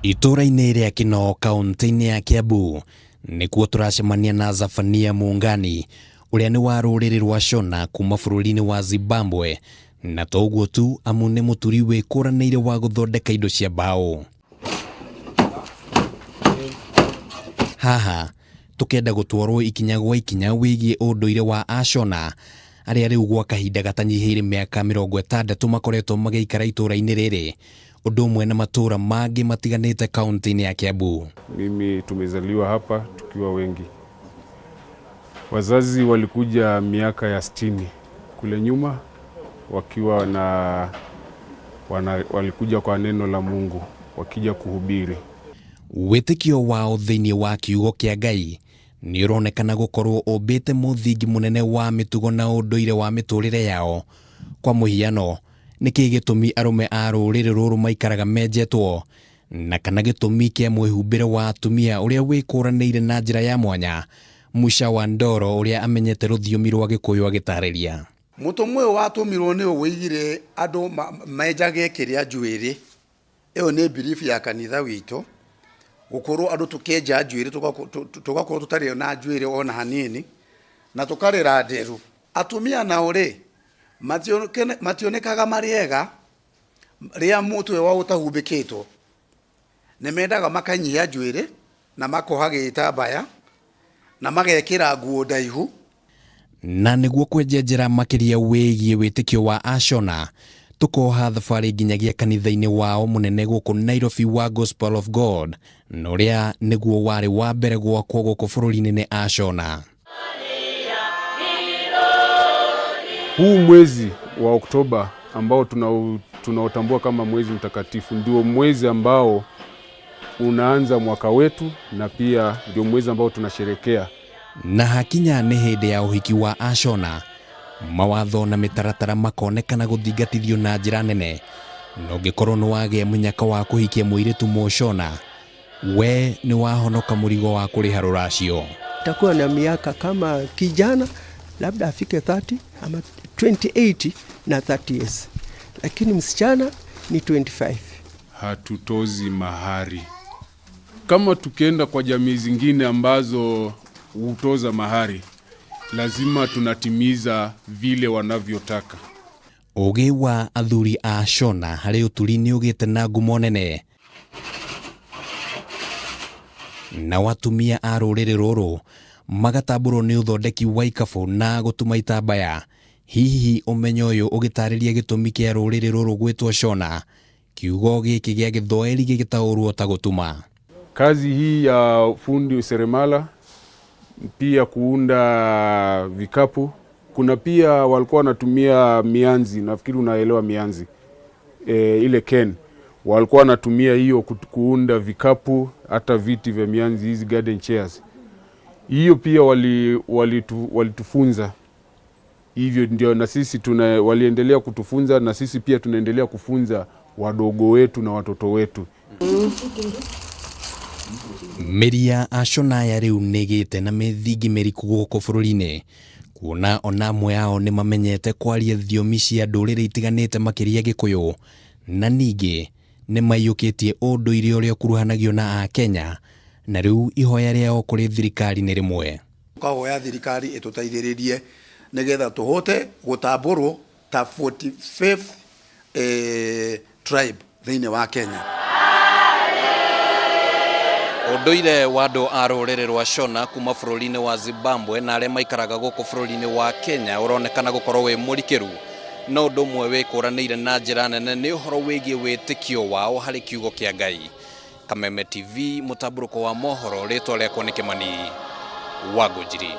Itũra-inĩ rĩa Kinoo kaunti-inĩ ya Kiambu nĩkuo tũracemania na Zafania Muungani ũrĩa nĩ wa rũrĩrĩ rwa Shona kuma bũrũri-inĩ wa Zimbabwe, na to ũguo tu amu nĩ mũturi wĩkũranĩire wa gũthondeka indo cia mbaũ. Haha tũkenda gũtwarwo ikinya gwa ikinya wĩgiĩ ũndũire wa Ashona arĩa rĩu gwa kahinda gatanyihĩire mĩaka 60 makoretwo magĩikara itũra-inĩ rĩrĩ, ũndũ ũmwe na matũra mangĩ matiganĩte kaunti-inĩ ya Kiambu. Mimi tumezaliwa hapa tukiwa wengi. Wazazi walikuja miaka ya 60 kule nyuma wakiwa walikuja kwa neno la Mungu wakija kuhubiri. Witikio wao thĩinĩ wa kiugo kĩa Ngai nĩ ũronekana gũkorwo ũmbĩte mũthingi mũnene wa mĩtugo na ũndũire wa mĩtũrĩre yao. Kwa mũhiano, nĩkĩ gĩtũmi arũme a rũrĩrĩ rũrũ maikaraga menjetwo, na kana gĩtũmi kĩa mwĩhumbĩre wa atumia ũrĩa wĩkũranĩire na njĩra ya mwanya. Musha wa Ndoro ũrĩa amenyete rũthiomi rwa Gĩkũyũ agĩtarĩria. Mũtumwe watũmirwo nĩ ũwĩigire andũ menjage kĩrĩa njuĩrĩ. Ĩyo nĩ belief ya kanitha witũ. Gũkorwo andũ tũkenja njuĩrĩ tũgakorwo tũtarĩ na njuĩrĩ ona hanini na tũkarĩra nderu. Atumia nao rĩ mationekaga marĩega rĩa mũtwe wa ũtahumbĩkĩtwo. Nĩ mendaga makanyihia njuĩrĩ na makoha gĩtambaya na magekĩra nguo ndaihu. Na nĩguo kwenja njĩra makĩria wĩgiĩ wĩtĩkio wa Ashona, tũkoha thabarĩ nginyagia kanitha-inĩ wao mũnene gũkũ Nairobi wa Gospel of God, na ũrĩa nĩguo warĩ wa mbere gwakwo gũkũ bũrũri-inĩ nĩ Ashona. Huu mwezi wa Oktoba ambao tunaotambua kama mwezi mtakatifu ndio mwezi ambao unaanza mwaka wetu na pia ndio mwezi ambao tunasherekea. Na hakinya nĩ hĩndĩ ya ũhiki wa Ashona, mawatho na mĩtaratara makonekana gũthingatithio na njĩra nene. Na ũngĩkorwo nĩ wagĩa mũnyaka wa kũhikia mũirĩtu Mũshona, we nĩ wahonoka mũrigo wa kũrĩha rũracio. Takuwa na miaka kama kijana labda afike 30 ama 28 na 30 years, lakini msichana ni 25. Hatutozi mahari. Kama tukienda kwa jamii zingine ambazo hutoza mahari, lazima tunatimiza vile wanavyotaka. Ũgĩ wa athuri a Shona harĩ ũturi nĩ ũgĩte na ngumo nene. Na watumia a rũrĩrĩ rũrũ magatambũrwo nĩ ũthondeki wa ikabũ na gũtuma itambaya. Hihi ũmenyo ũyũ ũgĩtarĩria gĩtũmi kĩa rũrĩrĩ rũrũ gwĩtwo Shona, kiugo gĩkĩ gĩa Gĩthwaĩri gĩgĩtaũrwo ta gũtuma. Kazi hii ya fundi seremala, pia kuunda vikapu. Kuna pia walikuwa wanatumia mianzi, nafikiri unaelewa mianzi. Ile ken walikuwa wanatumia hiyo kuunda vikapu, hata viti vya mianzi, hizi garden chairs. Hiyo pia walitufunza. Hivyo ndio na sisi waliendelea kutufunza, na sisi pia tunaendelea kufunza wadogo wetu na watoto wetu. Mĩri ya Ashona ya rĩu nĩgĩte na mĩthingi mĩriku gũkũ bũrũri-inĩ, kuona ona amwe ao nĩ mamenyete kwaria thiomi cia ndũrĩrĩ itiganĩte makĩria Gĩkũyũ, na ningĩ nĩ maiyũkĩtie ũndũire ũrĩa ũkuruhanagio na Akenya, na rĩu ihoya rĩao kũrĩ thirikari nĩ rĩmwe. Tũkahoya thirikari ĩtũteithĩrĩrie nĩgetha tũhote gũtambũrwo ta 45th tribe thĩinĩ wa Kenya. Ũndũire wa andũ a rũrĩrĩ rwa Shona kuma bũrũri-inĩ wa Zimbabwe na arĩa maikaraga gũkũ bũrũri-inĩ wa Kenya ũronekana gũkorwo wĩ mũrikĩru. Na ũndũ ũmwe wĩkũranĩire na njĩra nene nĩ ũhoro wĩgiĩ wĩtĩkio wao harĩ kiugo kĩa Ngai. Kameme TV, mũtambũrũko wa mohoro, rĩtwa rĩakwa nĩ Kĩmani wa Ngũnjiri.